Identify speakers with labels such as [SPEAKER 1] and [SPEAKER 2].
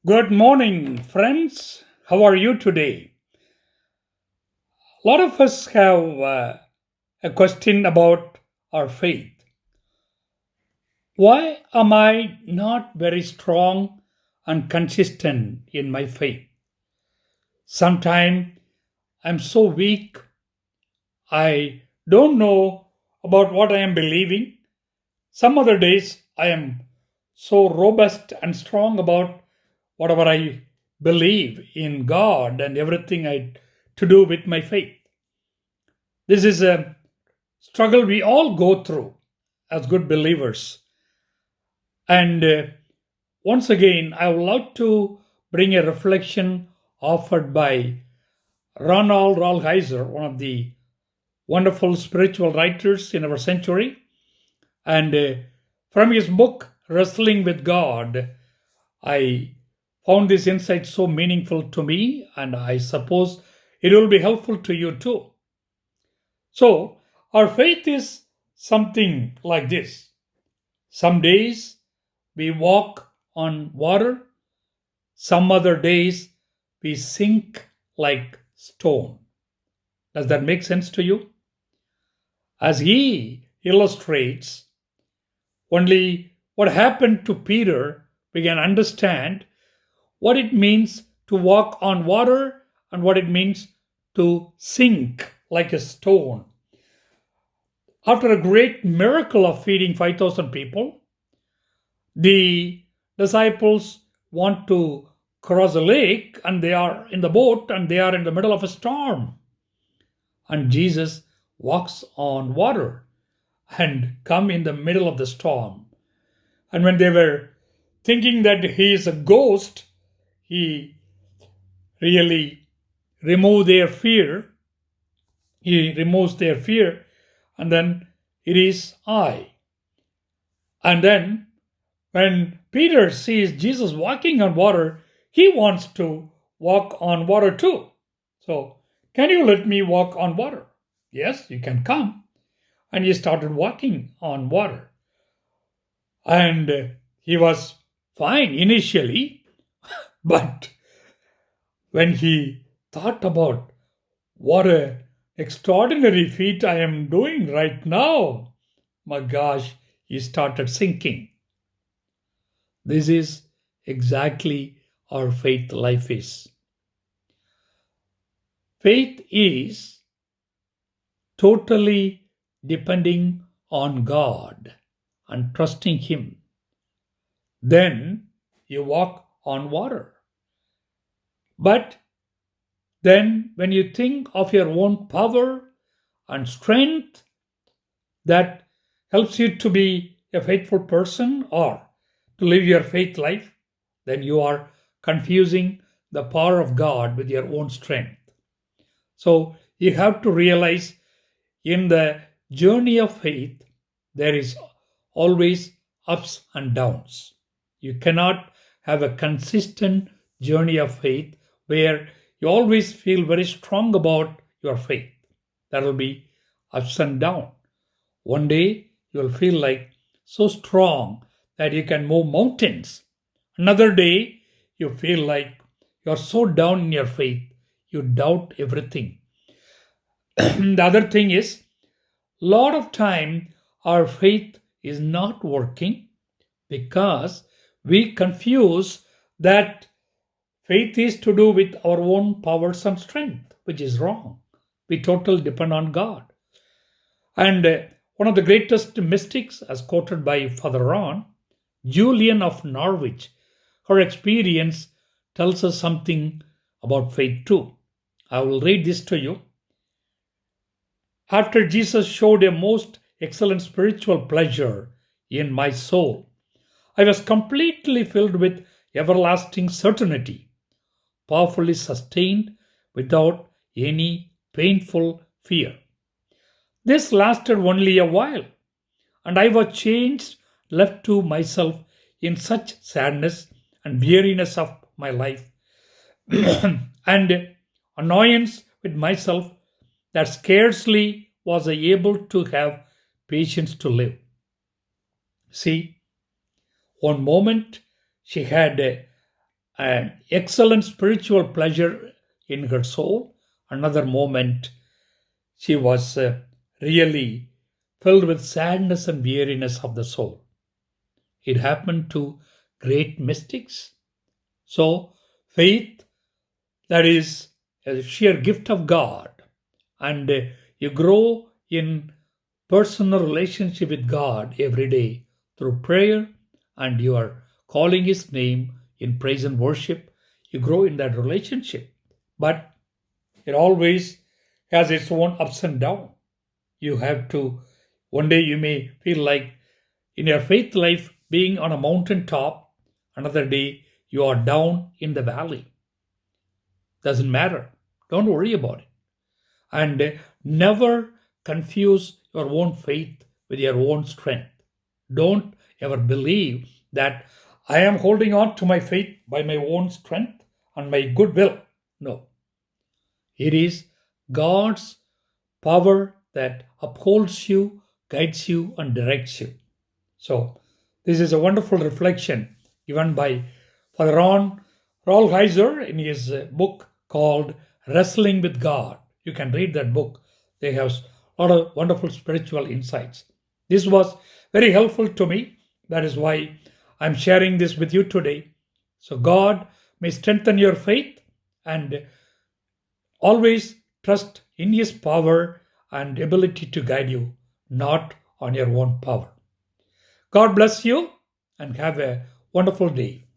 [SPEAKER 1] Good morning, friends. How are you today? A lot of us have a question about our faith. Why am I not very strong and consistent in my faith? Sometimes I'm so weak, I don't know about what I am believing. Some other days I am so robust and strong about whatever I believe in God and everything I to do with my faith. This is a struggle we all go through as good believers. And once again, I would like to bring a reflection offered by Ronald Rolheiser, one of the wonderful spiritual writers in our century. And from his book, Wrestling with God, I found this insight so meaningful to me, and I suppose it will be helpful to you too. So, our faith is something like this. Some days we walk on water, some other days we sink like stone. Does that make sense to you? As he illustrates, only what happened to Peter we can understand what it means to walk on water and what it means to sink like a stone. After a great miracle of feeding 5,000 people, the disciples want to cross a lake and they are in the boat and they are in the middle of a storm. And Jesus walks on water and come in the middle of the storm. And when they were thinking that he is a ghost, he really removed their fear. He removes their fear, and then it is I. And then when Peter sees Jesus walking on water, he wants to walk on water too. So, can you let me walk on water? Yes, you can come. And he started walking on water. And he was fine initially, but when he thought about what a extraordinary feat I am doing right now, my gosh, he started sinking. This is exactly our faith life is. Faith is totally depending on God and trusting Him. Then you walk on water. But then, when you think of your own power and strength that helps you to be a faithful person or to live your faith life, then you are confusing the power of God with your own strength. So you have to realize in the journey of faith, there is always ups and downs. You cannot have a consistent journey of faith where you always feel very strong about your faith. There will be ups and downs. One day you'll feel like so strong that you can move mountains. Another day you feel like you're so down in your faith, you doubt everything. The other thing is, lot of time our faith is not working because we confuse that faith is to do with our own powers and strength, which is wrong. We totally depend on God. And one of the greatest mystics, as quoted by Father Ron, Julian of Norwich, her experience tells us something about faith too. I will read this to you. After Jesus showed a most excellent spiritual pleasure in my soul, I was completely filled with everlasting certainty, powerfully sustained without any painful fear. This lasted only a while, and I was changed, left to myself in such sadness and weariness of my life and annoyance with myself that scarcely was I able to have patience to live. See, one moment she had and excellent spiritual pleasure in her soul. Another moment, she was really filled with sadness and weariness of the soul. It happened to great mystics. So, faith, that is a sheer gift of God, and you grow in personal relationship with God every day through prayer, and you are calling His name in praise and worship. You grow in that relationship, but it always has its own ups and downs. You have to, one day you may feel like in your faith life being on a mountain top, another day you are down in the valley. Doesn't matter. Don't worry about it. And never confuse your own faith with your own strength. Don't ever believe that I am holding on to my faith by my own strength and my goodwill. No, it is God's power that upholds you, guides you, and directs you. So, this is a wonderful reflection given by Father Ron Rolheiser in his book called Wrestling with God. You can read that book. They have a lot of wonderful spiritual insights. This was very helpful to me. That is why I'm sharing this with you today. So, God may strengthen your faith and always trust in His power and ability to guide you, not on your own power. God bless you and have a wonderful day.